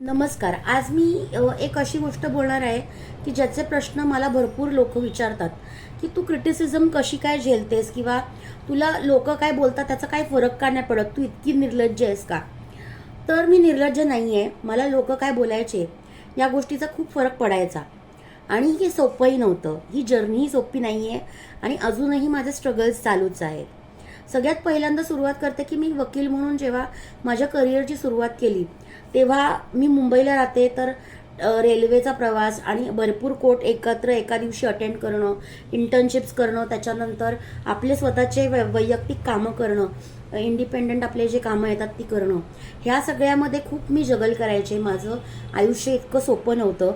नमस्कार. आज मी एक अशी गोष्ट बोलणार आहे की ज्याचे प्रश्न मला भरपूर लोक विचारतात की तू क्रिटिसिझम कशी काय झेलतेस किंवा तुला लोक काय बोलतात त्याचा काय फरक का नाही पडत, तू इतकी निर्लज्ज आहेस का? तर मी निर्लज्ज नाही आहे. मला लोक काय बोलायचे या गोष्टीचा खूप फरक पडायचा आणि हे सोपंही नव्हतं. ही जर्नी सोपी नाही आहे आणि अजूनही माझे स्ट्रगल्स चालूच आहेत. सगळ्यात पहिल्यांदा सुरुवात करते की मी वकील म्हणून जेव्हा माझ्या करिअरची सुरुवात केली तेव्हा मी मुंबईला राहते, तर रेल्वेचा प्रवास आणि भरपूर कोर्ट एकत्र एका दिवशी अटेंड करणं, इंटर्नशिप्स करणं, त्याच्यानंतर आपले स्वतःचे वैयक्तिक कामं करणं, इंडिपेंडंट आपले जे कामं येतात ती करणं, ह्या सगळ्यामध्ये खूप मी जगल करायचे. माझं आयुष्य इतकं सोपं नव्हतं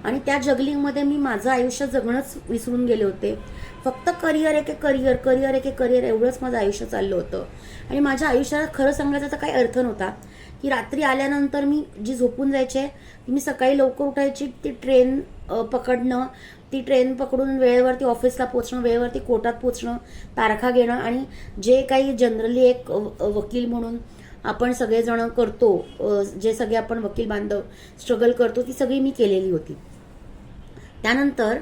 आणि त्या जगलिंगमध्ये मी माझं आयुष्य जगणंच विसरून गेले होते. फक्त करिअर एके करिअर, करिअर एके करिअर एवढंच माझं आयुष्य चाललं होतं. आणि माझ्या आयुष्याला खरं सांगायचा तर काही अर्थ नव्हता की रात्री आल्यानंतर मी जी झोपून जायचे मी सकाळी लवकर उठायची, ती ट्रेन पकडणं, ती ट्रेन पकडून वेळेवरती ऑफिसला पोचणं, वेळेवरती कोर्टात पोचणं, तारखा घेणं आणि जे काही जनरली एक वकील म्हणून आपण सगळेजण करतो, जे सगळे आपण वकील बांधव स्ट्रगल करतो, ती सगळी मी केलेली होती. त्यानंतर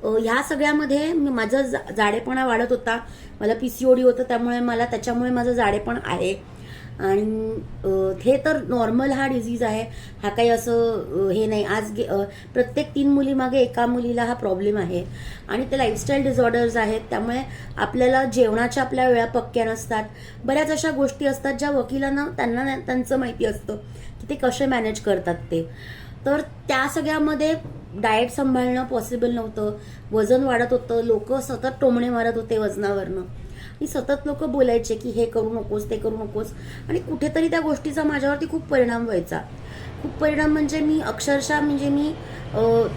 ह्या सगळ्यामध्ये माझा जाडेपणा वाढत होता. मला पीसीओडी होतं, त्याच्यामुळे माझं जाडेपण आहे आणि हे तर नॉर्मल हा डिझीज आहे. हा काही असं हे नाही. आज प्रत्येक 3 मुलीमागे एका मुलीला हा प्रॉब्लेम आहे आणि ते लाईफस्टाईल डिसऑर्डर्स आहेत. त्यामुळे आपल्याला जेवणाच्या आपल्या वेळा पक्क्या नसतात. बऱ्याच अशा गोष्टी असतात ज्या वकिलांना त्यांचं माहिती असतं की ते कसे मॅनेज करतात ते. तर त्या सगळ्यामध्ये डाएट सांभाळणं पॉसिबल नव्हतं. वजन वाढत होतं. लोक सतत टोमणे मारत होते वजनावरनं आणि सतत लोक बोलायचे की हे करू नकोस, ते करू नकोस. आणि कुठेतरी त्या गोष्टीचा माझ्यावरती खूप परिणाम व्हायचा. खूप परिणाम म्हणजे मी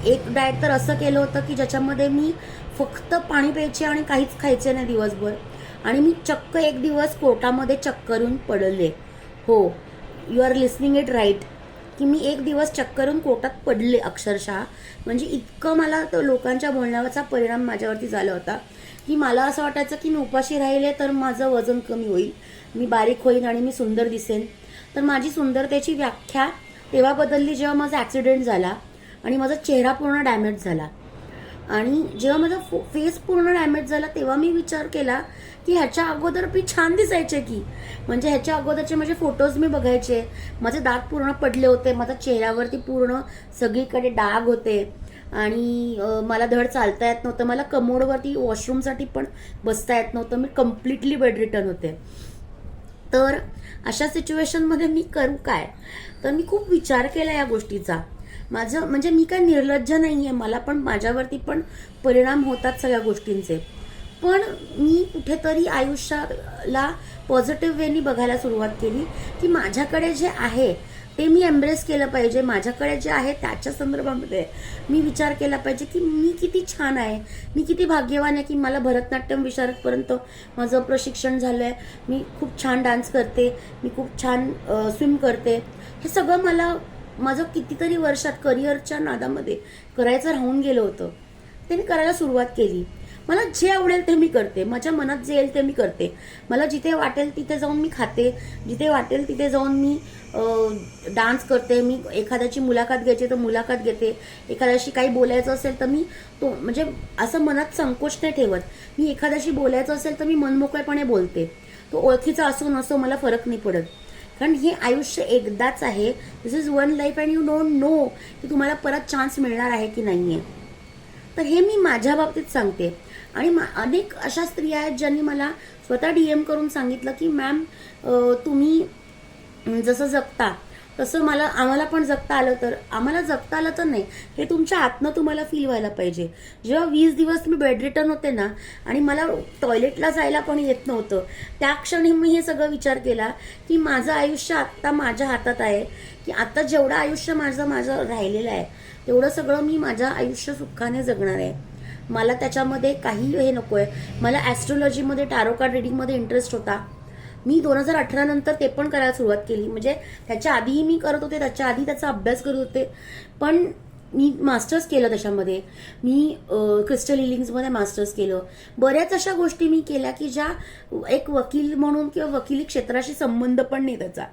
एक डाएट तर असं केलं होतं की ज्याच्यामध्ये मी फक्त पाणी प्यायचे आणि काहीच खायचे नाही दिवसभर. आणि मी चक्क एक दिवस कोर्टामध्ये चक्करून पडले. हो, you are listening it right, की मी एक दिवस चक्करून कोर्टात पडले अक्षरशः. म्हणजे इतकं मला तो लोकांच्या बोलण्याचा परिणाम माझ्यावरती झाला होता की मला असं वाटायचं की मी उपाशी राहिले तर माझं वजन कमी होईल, मी बारीक होईन आणि मी सुंदर दिसेन. तर माझी सुंदरतेची व्याख्या तेव्हा बदलली जेव्हा माझा ॲक्सिडेंट झाला आणि माझा चेहरा पूर्ण डॅमेज झाला. आणि जेव्हा माझा फेस पूर्ण डॅमेज झाला तेव्हा मी विचार केला की ह्याच्या अगोदर मी छान दिसायचे की, म्हणजे ह्याच्या अगोदरचे माझे फोटोज मी बघायचे, माझे दात पूर्ण पडले होते, माझ्या चेहऱ्यावरती पूर्ण सगळीकडे डाग होते आणि मला धड चालता येत नव्हतं. मला कमोडवरती वॉशरूमसाठी पण बसता येत नव्हतं. मी कम्प्लिटली बेड रिटर्न होते. तर अशा सिच्युएशनमध्ये मी करू काय? तर मी खूप विचार केला या गोष्टीचा. माझं म्हणजे मी काय निर्लज्ज नाही आहे, मला पण माझ्यावरती पण परिणाम होतात सगळ्या गोष्टींचे. पण मी कुठेतरी आयुष्याला पॉझिटिव्ह वेनी बघायला सुरुवात केली की माझ्याकडे जे आहे ते मी एम्ब्रेस केलं पाहिजे. माझ्याकडे जे आहे त्याच्या संदर्भामध्ये मी विचार केला पाहिजे की मी किती छान आहे, मी किती भाग्यवान आहे की मला भरतनाट्यम विशारदपर्यंत माझं प्रशिक्षण झालं आहे, मी खूप छान डान्स करते, मी खूप छान स्विम करते. हे सगळं मला माझं कितीतरी वर्षात करिअरच्या नादामध्ये करायचं राहून गेलं होतं. ते मी करायला सुरुवात केली. मला जे आवडेल ते मी करते, माझ्या मनात जे येईल ते मी करते. मला जिथे वाटेल तिथे जाऊन मी खाते, जिथे वाटेल तिथे जाऊन मी डान्स करते. मी एखाद्याची मुलाखत घ्यायची तर मुलाखत घेते, एखाद्याशी काही बोलायचं असेल तर मी तो म्हणजे असं मनात संकोच नाही ठेवत. मी एखाद्याशी बोलायचं असेल तर मी मनमोकळेपणे बोलते. तो ओळखीचा असो नसो मला फरक नाही पडत, कारण हे आयुष्य एकदाच आहे. This is one life and you don't know की तुम्हाला परत चान्स मिळणार आहे की नाही आहे. तर हे मी माझ्या बाबतीत सांगते. आणि अनेक अशा स्त्रिया आहेत ज्यांनी मला स्वतः DM करून सांगितलं की मॅम तुम्ही जसं जगता तसं आम्हाला पण जगता आलं तर. आम्हाला जगता आलं तर नाही, हे तुमच्या आतनं तुम्हाला फील व्हायला पाहिजे. जेव्हा 20 दिवस मी बेड रिटर्न होते ना आणि मला टॉयलेटला जायला पण येत नव्हतं, त्या क्षणी मी हे सगळं विचार केला की माझं आयुष्य आत्ता माझ्या हातात आहे, की आता जेवढं आयुष्य माझं राहिलेलं आहे तेवढं सगळं मी माझं आयुष्य सुखाने जगणार आहे. मला त्याच्यामध्ये काही हे नको आहे. मला ॲस्ट्रोलॉजीमध्ये, टॅरो कार्ड रिडिंगमध्ये इंटरेस्ट होता. मी 2018 नंतर ते पण करायला सुरुवात केली. म्हणजे त्याच्या आधीही मी करत होते, त्याच्या आधी त्याचा अभ्यास करत होते. पण मी मास्टर्स केलं त्याच्यामध्ये. मी क्रिस्टल हिलिंग्समध्ये मास्टर्स केलं. बऱ्याच अशा गोष्टी मी केल्या की ज्या एक वकील म्हणून किंवा वकिली क्षेत्राशी संबंध पण नाही त्याचा,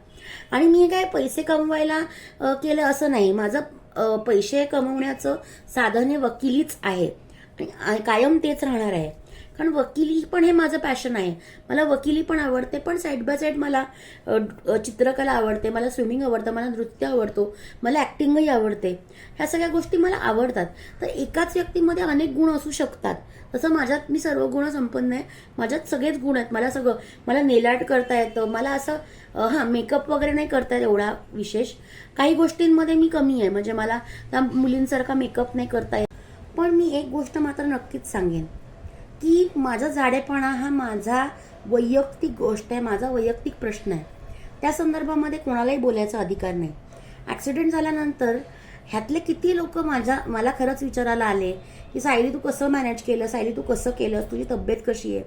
आणि मी काय पैसे कमवायला केलं असं नाही. माझं पैसे कमवण्याचं साधन हे वकिलीच आहे आणि कायम तेच राहणार आहे. कारण वकिली पण हे माझं पॅशन आहे. मला वकिली पण आवडते, पण साईड बाय साईड मला चित्रकला आवडते, मला स्विमिंग आवडतं, मला नृत्य आवडतो, मला ऍक्टिंगही आवडते. ह्या सगळ्या गोष्टी मला आवडतात. तर एकाच व्यक्तीमध्ये अनेक गुण असू शकतात. तसं माझ्यात मी सर्व गुण संपन्न आहे. माझ्यात सगळेच गुण आहेत. मला नेल आर्ट करता येतं. मला असं मेकअप वगैरे नाही करता येत एवढा विशेष. काही गोष्टींमध्ये मी कमी आहे. म्हणजे मला त्या मुलींसारखा मेकअप नाही करता येत. पण मी एक गोष्ट मात्र नक्कीच सांगेन की माझा जाडेपणा हा माझा वैयक्तिक गोष्ट आहे, माझा वैयक्तिक प्रश्न आहे. त्या संदर्भामध्ये कोणालाही बोलायचा अधिकार नाही. ऍक्सिडेंट झाल्यानंतर ह्यातले किती लोक मला खरंच विचारायला आले की सायली तू कसं मॅनेज केलं, सायली तू कसं केलं, तुझी तब्येत कशी आहे.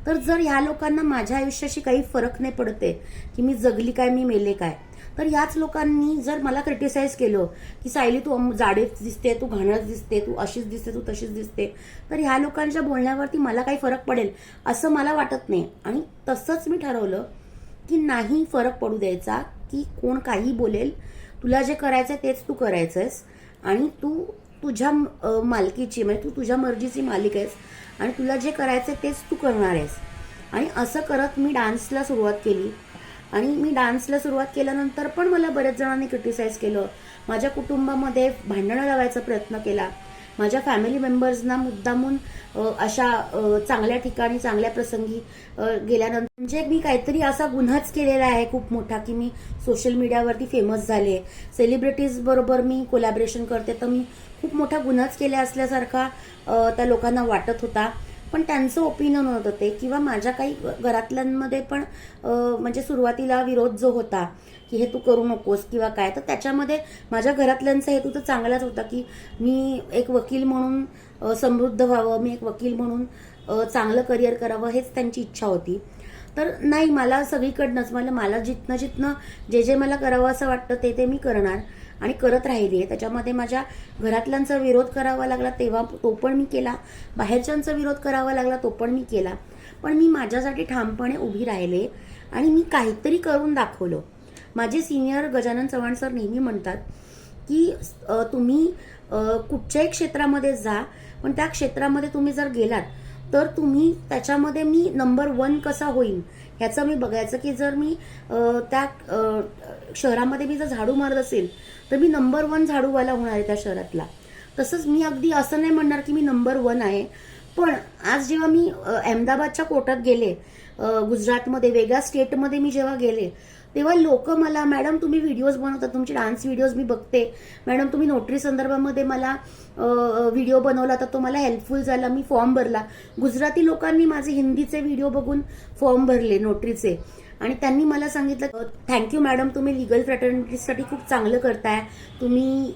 तर जर ह्या लोकांना माझ्या आयुष्याशी काही फरक नाही पडते की मी जगली काय मी मेले काय, तर याच लोकांनी जर मला क्रिटिसाइज केलं की सायली तू जाडेच दिसते, तू घाणच दिसते, तू अशीच दिसते, तू तशीच दिसते, तर ह्या लोकांच्या बोलण्यावरती मला काही फरक पडेल असं मला वाटत नाही. आणि तसंच मी ठरवलं की नाही फरक पडू द्यायचा की कोण काही बोलेल. तुला जे करायचंय तेच तू करायचंयस आणि तू तुझ्या मालकीची म्हणजे तू तुझ्या मर्जीची मालिक आहेस आणि तुला जे करायचंय तेच तू करणार आहेस. आणि असं करत मी डान्सला सुरुवात केली. आणि मी डान्सला सुरुवात केल्यानंतर पण मला बऱ्याच जणांनी क्रिटिसाइज केलं. माझ्या कुटुंबामध्ये भांडणं लावायचा प्रयत्न केला. माझ्या फॅमिली मेंबर्सना मुद्दामून अशा चांगल्या ठिकाणी चांगल्या प्रसंगी गेल्यानंतर म्हणजे मी काहीतरी असा गुन्हाच केलेला आहे खूप मोठा की मी सोशल मीडियावरती फेमस झाले, सेलिब्रिटीज बरोबर मी कोलॅबरेशन करते, तर मी खूप मोठा गुन्हाच केला असल्यासारखा त्या लोकांना वाटत होता. पण त्यांचं ओपिनियन होतं ते, किंवा माझ्या काही घरातल्यांमध्ये पण म्हणजे सुरुवातीला विरोध जो होता की हे तू करू नकोस किंवा काय, तर त्याच्यामध्ये माझ्या घरातल्यांचा हेतू तर चांगलाच होता की मी एक वकील म्हणून समृद्ध व्हावं, मी एक वकील म्हणून चांगलं करिअर करावं, हेच त्यांची इच्छा होती. तर नाही, मला सगळीकडनंच मला जिथनं जे मला करावं असं वाटतं ते मी करणार आणि करत राहिली आहे. त्याच्यामध्ये माझ्या घरातल्यांचा विरोध करावा लागला तेव्हा तो पण मी केला, बाहेरच्यांचा विरोध करावा लागला तो पण मी केला, पण मी माझ्यासाठी ठामपणे उभी राहिले आणि मी काहीतरी करून दाखवलं. माझे सिनियर गजानन चव्हाण सर नेहमी म्हणतात की तुम्ही कुठच्याही क्षेत्रामध्ये जा, पण त्या क्षेत्रामध्ये तुम्ही जर गेलात तर तुम्ही त्याच्यामध्ये मी नंबर 1 कसा होईन ह्याचं मी बघायचं. की जर मी त्या शहरामध्ये मी जर झाडू मारत असेल तर मी नंबर 1 झाडूवाला होणार आहे त्या शहरातला. तसंच मी अगदी असं नाही म्हणणार की मी नंबर 1 आहे. पण आज जेव्हा मी अहमदाबादच्या कोर्टात गेले, गुजरातमध्ये वेगळ्या स्टेटमध्ये मी जेव्हा गेले, तेव्हा लोक मला, मॅडम तुम्ही व्हिडिओज बनवता, तुमचे डान्स व्हिडिओज मी बघते, मॅडम तुम्ही नोटरी संदर्भामध्ये मला व्हिडिओ बनवला तर तो मला हेल्पफुल झाला, मी फॉर्म भरला. गुजराती लोकांनी माझे हिंदीचे व्हिडिओ बघून फॉर्म भरले नोटरीचे आणि त्यांनी मला सांगितलं थँक्यू मॅडम, तुम्ही लिगल फ्रॅटर्निटीसाठी खूप चांगलं करताय, तुम्ही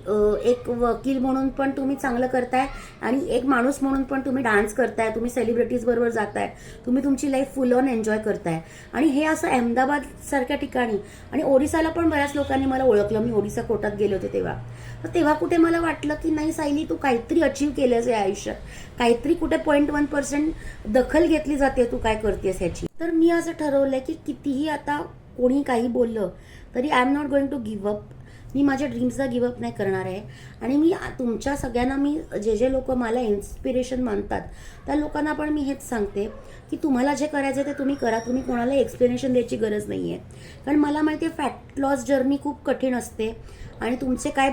एक वकील म्हणून पण तुम्ही चांगलं करताय आणि एक माणूस म्हणून पण तुम्ही डान्स करताय, तुम्ही सेलिब्रिटीज बरोबर जाताय, तुम्ही तुमची लाईफ फुल ऑन एन्जॉय करताय. आणि हे असं अहमदाबाद सारख्या ठिकाणी आणि ओडिसाला पण बऱ्याच लोकांनी मला ओळखलं. मी ओडिसा कोर्टात गेले होते तेव्हा. तर तेव्हा कुठे मला वाटलं की नाही सायली, तू काहीतरी अचीव्ह केलंस या आयुष्यात, काहीतरी कुठे 0.1% दखल घेतली जाते तू काय करतेस ह्याची. तर मी असं ठरवलंय की कितीही आता कोणी काही बोललं तरी I am not going to give up. मी माझ्या ड्रीम्सला गिव्ह अप नाही करणार आहे. आणि मी तुमच्या सगळ्यांना, मी जे लोक मला इन्स्पिरेशन मानतात त्या लोकांना पण मी हेच सांगते की तुम्हाला जे करायचं ते तुम्ही करा. तुम्ही कोणाला एक्सप्लेनेशन द्यायची गरज नाही आहे. कारण मला माहिती आहे फॅट लॉस जर्नी खूप कठीण असते आणि तुमचे काय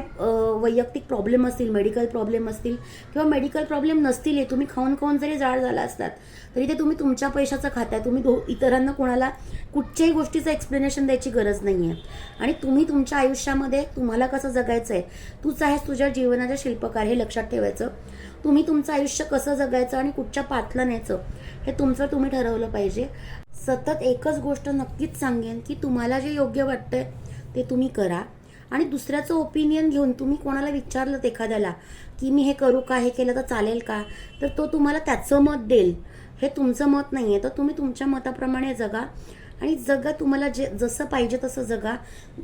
वैयक्तिक प्रॉब्लेम असतील, मेडिकल प्रॉब्लेम असतील किंवा मेडिकल प्रॉब्लेम नसतील, तुम्ही खाऊन जरी जाड झाला असतात तरी ते तुम्ही तुमच्या पैशाचं खाताय. तुम्ही इतरांना कोणाला कुठच्याही गोष्टीचं एक्सप्लेनेशन द्यायची गरज नाही आहे. आणि तुम्ही तुमच्या आयुष्यामध्ये तुम्हाला कसं जगायचं आहे, तूच आहेस तुझ्या जीवनाच्या शिल्पकार, हे लक्षात ठेवायचं. तुम्ही तुमचं आयुष्य कसं जगायचं आणि कुठच्या पाथला न्यायचं हे तुमचं तुम्ही ठरवलं पाहिजे. सतत एकच गोष्ट नक्कीच सांगेन की तुम्हाला जे योग्य वाटतंय ते तुम्ही करा. आणि दुसऱ्याचं ओपिनियन घेऊन तुम्ही कोणाला विचारलं एखाद्याला की मी हे करू का, हे केलं तर चालेल का, तर तो तुम्हाला त्याचं मत देईल. हे तुमचं मत नाही आहे. तर तुम्ही तुमच्या मताप्रमाणे जगा आणि जगा, तुम्हाला जसं पाहिजे तसं जगा,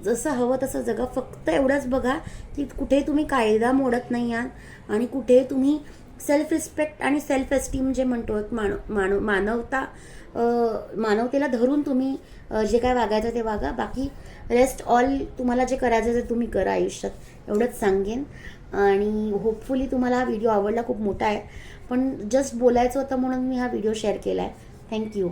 जसं हवं तसं जगा. फक्त एवढंच बघा की कुठेही तुम्ही कायदा मोडत नाही आहात आणि कुठेही तुम्ही सेल्फ रिस्पेक्ट आणि सेल्फ एस्टीम जे म्हणतो मानवतेला धरून तुम्ही जे काय वागायचं ते वागा. बाकी रेस्ट ऑल तुम्हाला जे करायचं ते तुम्ही करा आयुष्यात, एवढंच सांगेन. आणि होपफुली तुम्हाला हा व्हिडिओ आवडला. खूप मोठा आहे पण जस्ट बोलायचं होतं म्हणून मी हा व्हिडिओ शेअर केला आहे. थँक्यू.